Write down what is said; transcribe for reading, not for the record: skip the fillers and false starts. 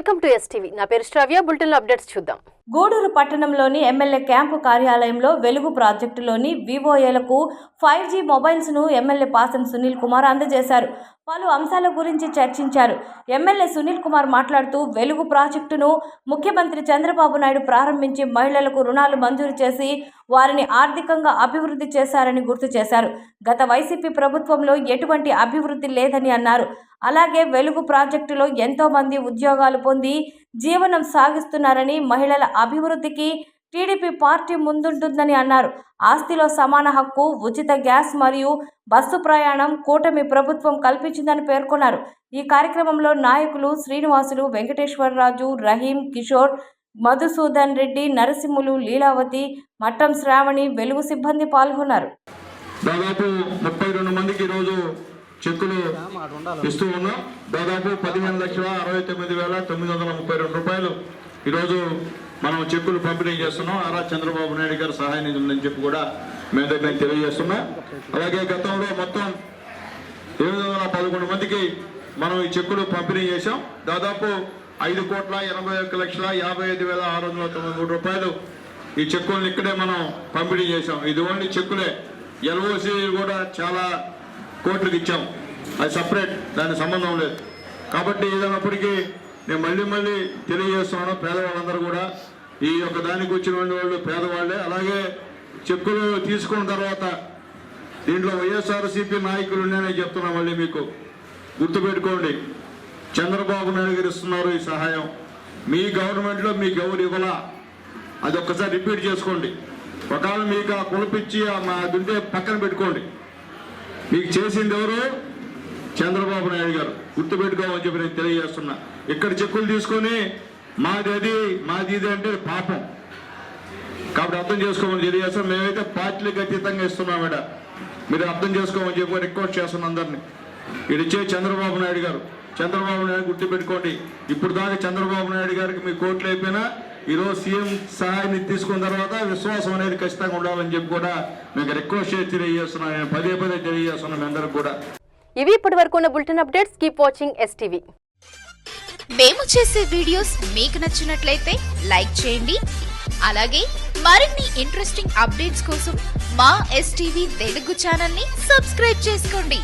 Welcome to STV. నా పేరు శ్రావ్య. Bulletin updates చూద్దాం. గూడూరు పట్టణంలోని ఎమ్మెల్యే క్యాంపు కార్యాలయంలో వెలుగు ప్రాజెక్టులోని వివోఏలకు 5G మొబైల్స్ను ఎమ్మెల్యే పాసం సునీల్ కుమార్ అందజేశారు. పలు అంశాల గురించి చర్చించారు. ఎమ్మెల్యే సునీల్ కుమార్ మాట్లాడుతూ వెలుగు ప్రాజెక్టును ముఖ్యమంత్రి చంద్రబాబు నాయుడు ప్రారంభించి మహిళలకు రుణాలు మంజూరు చేసి వారిని ఆర్థికంగా అభివృద్ధి చేశారని గుర్తు చేశారు. గత వైసీపీ ప్రభుత్వంలో ఎటువంటి అభివృద్ధి లేదని అన్నారు. అలాగే వెలుగు ప్రాజెక్టులో ఎంతో మంది ఉద్యోగాలు పొంది జీవనం సాగిస్తున్నారని, మహిళల అభివృద్ధికి టీడీపీ పార్టీ ముందుంటుందని అన్నారు. ఆస్తిలో సమాన హక్కు, ఉచిత గ్యాస్ మరియు బస్సు ప్రయాణం కూటమి ప్రభుత్వం కల్పించిందని పేర్కొన్నారు. ఈ కార్యక్రమంలో నాయకులు శ్రీనివాసులు, వెంకటేశ్వరరాజు, రహీం, కిషోర్, మధుసూదన్ రెడ్డి, నరసింహులు, లీలావతి, మట్టం శ్రావణి, వెలుగు సిబ్బంది పాల్గొన్నారు. దాదాపు 32 మందికి ఈరోజు చెక్కులు ఇస్తూ ఉన్నాం. దాదాపు 15,69,932 రూపాయలు ఈరోజు మనం చెక్కులు పంపిణీ చేస్తున్నాం. ఆరా చంద్రబాబు నాయుడు గారు సహాయ నిధులు అని చెప్పి కూడా మేము దగ్గర తెలియజేస్తున్నాం. అలాగే గతంలో మొత్తం 711 మందికి మనం ఈ చెక్కులు పంపిణీ చేశాం. దాదాపు 5,81,55,693 రూపాయలు ఈ చెక్కులను ఇక్కడే మనం పంపిణీ చేశాం. ఇది ఓన్లీ చెక్కులే. ఎల్ఓసి కూడా చాలా కోట్లకు ఇచ్చాం. అది సపరేట్, దానికి సంబంధం లేదు. కాబట్టి ఏదైనప్పటికీ నేను మళ్ళీ తెలియజేస్తున్నాను, పేదవాళ్ళందరూ కూడా ఈ యొక్క దానికి వచ్చిన వాళ్ళు పేదవాళ్ళే. అలాగే చెక్కులు తీసుకున్న తర్వాత దీంట్లో వైఎస్ఆర్సీపీ నాయకులు ఉన్నాయని చెప్తున్నా. మళ్ళీ మీకు గుర్తుపెట్టుకోండి, చంద్రబాబు నాయుడు గారు ఇస్తున్నారు ఈ సహాయం. మీ గవర్నమెంట్లో మీకు ఎవరు ఇవ్వాలా, అది ఒక్కసారి రిపీట్ చేసుకోండి. ఒకవేళ మీకు ఆ కులపిచ్చి అది ఉంటే పక్కన పెట్టుకోండి. మీకు చేసింది ఎవరు? చంద్రబాబు నాయుడు గారు. గుర్తుపెట్టుకోమని చెప్పి నేను తెలియజేస్తున్నా. ఇక్కడ చెక్కులు తీసుకొని మాది ఇది అంటే పాపం. కాబట్టి అర్థం చేసుకోమని తెలియజేస్తాం. మేమైతే పార్టీలకు అతీతంగా ఇస్తున్నాం. మీరు అర్థం చేసుకోమని చెప్పి రిక్వెస్ట్ చేస్తున్నాం అందరినీ. ఇది ఇచ్చే చంద్రబాబు నాయుడు గారు. చంద్రబాబు నాయుడు గుర్తుపెట్టుకోండి. ఇప్పుడు దాకా చంద్రబాబు నాయుడు గారికి మీ కోట్లు అయిపోయినా ఈరోజు సీఎం సహాయాన్ని తీసుకున్న తర్వాత విశ్వాసం అనేది ఖచ్చితంగా ఉండాలని చెప్పి కూడా మీకు రిక్వెస్ట్ చేసి తెలియజేస్తున్నాను. నేను పదే తెలియజేస్తున్నాను అందరికి కూడా. ఇవి ఇప్పటి వరకు ఉన్న bulletin updates. Keep watching STV. మేము చేసే వీడియోస్ మీకు నచ్చినట్లయితే లైక్ చేయండి. అలాగే మరిన్ని ఇంట్రెస్టింగ్ అప్డేట్స్ కోసం మా ఎస్టీవీ తెలుగు ఛానల్ ని సబ్స్క్రైబ్ చేసుకోండి.